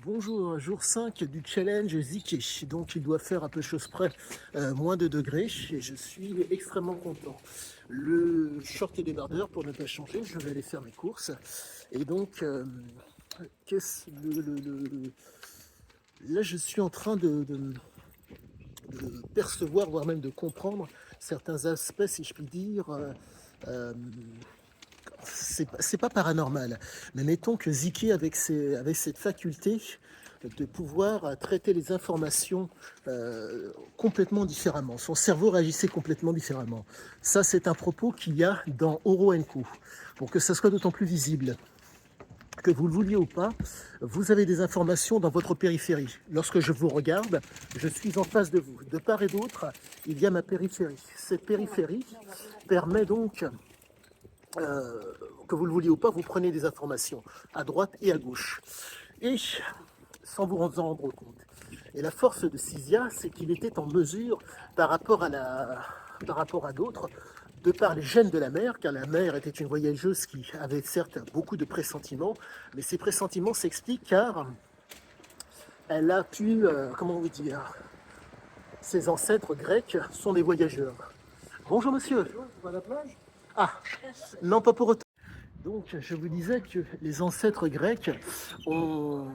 Bonjour, jour 5 du challenge Ziké. Donc il doit faire à peu chose près moins de degrés et je suis extrêmement content. Le short et débardeur pour ne pas changer, je vais aller faire mes courses. Et donc, là je suis en train de percevoir, voire même de comprendre certains aspects, si je puis dire. Euh, c'est pas paranormal, mais mettons que Ziki, avec cette faculté de pouvoir traiter les informations complètement différemment. Son cerveau réagissait complètement différemment. Ça, c'est un propos qu'il y a dans Oro Enku. Pour que ça soit d'autant plus visible, que vous le vouliez ou pas, vous avez des informations dans votre périphérie. Lorsque je vous regarde, je suis en face de vous. De part et d'autre, il y a ma périphérie. Cette périphérie permet donc euh, que vous le vouliez ou pas, vous prenez des informations à droite et à gauche. Et sans vous en rendre compte. Et la force de Cisia, c'est qu'il était en mesure, par rapport à d'autres, de par les gènes de la mère, car la mère était une voyageuse qui avait certes beaucoup de pressentiments, mais ces pressentiments s'expliquent car elle a pu, comment vous dire, ses ancêtres grecs sont des voyageurs. Bonjour monsieur. À la plage? Ah, non pas pour autant. Donc, je vous disais que les ancêtres grecs ont,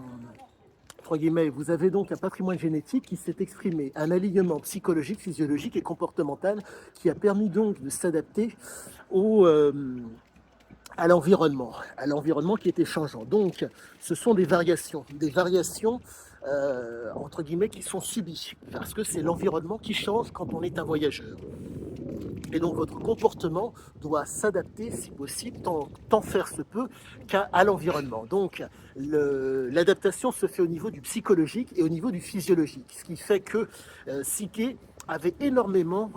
entre guillemets, vous avez donc un patrimoine génétique qui s'est exprimé, un alignement psychologique, physiologique et comportemental qui a permis donc de s'adapter à l'environnement qui était changeant. Donc, ce sont des variations entre guillemets qui sont subies, parce que c'est l'environnement qui change quand on est un voyageur. Et donc votre comportement doit s'adapter, si possible, tant faire se peut, à l'environnement. Donc l'adaptation se fait au niveau du psychologique et au niveau du physiologique, ce qui fait que Psyché avait énormément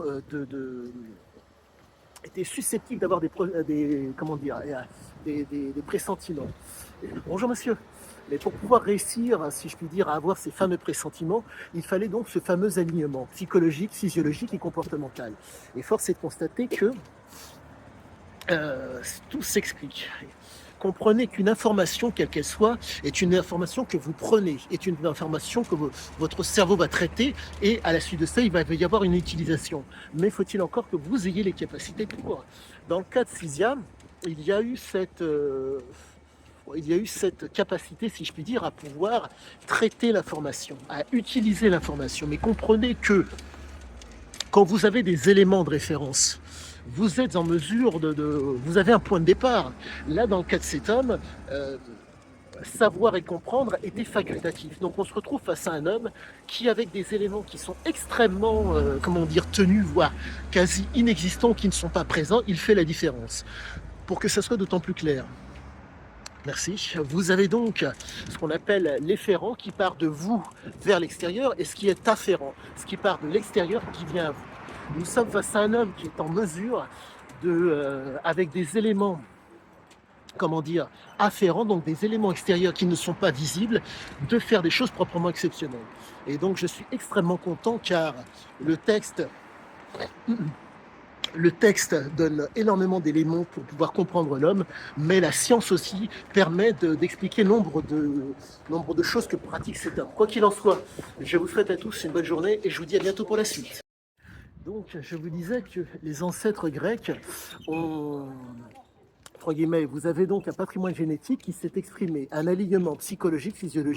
était susceptible d'avoir comment dire, des pressentiments. Bonjour monsieur. Mais pour pouvoir réussir, si je puis dire, à avoir ces fameux pressentiments, il fallait donc ce fameux alignement psychologique, physiologique et comportemental. Et force est de constater que tout s'explique. Comprenez qu'une information, quelle qu'elle soit, est une information que vous prenez, est une information que votre cerveau va traiter, et à la suite de ça, il va y avoir une utilisation. Mais faut-il encore que vous ayez les capacités pour. Dans le cas de Cisia, il y a eu cette capacité, si je puis dire, à pouvoir traiter l'information, à utiliser l'information. Mais comprenez que quand vous avez des éléments de référence, vous êtes en mesure vous avez un point de départ. Là, dans le cas de cet homme, savoir et comprendre était facultatif. Donc on se retrouve face à un homme qui, avec des éléments qui sont extrêmement, comment dire, tenus, voire quasi inexistants, qui ne sont pas présents, il fait la différence. Pour que ça soit d'autant plus clair. Merci. Vous avez donc ce qu'on appelle l'efférent qui part de vous vers l'extérieur et ce qui est afférent, ce qui part de l'extérieur qui vient à vous. Nous sommes face à un homme qui est en mesure avec des éléments, comment dire, afférents, donc des éléments extérieurs qui ne sont pas visibles, de faire des choses proprement exceptionnelles. Et donc je suis extrêmement content car le texte donne énormément d'éléments pour pouvoir comprendre l'homme, mais la science aussi permet d'expliquer nombre de choses que pratique cet homme. Quoi qu'il en soit, je vous souhaite à tous une bonne journée et je vous dis à bientôt pour la suite. Donc, je vous disais que les ancêtres grecs ont, entre guillemets, vous avez donc un patrimoine génétique qui s'est exprimé, un alignement psychologique, physiologique,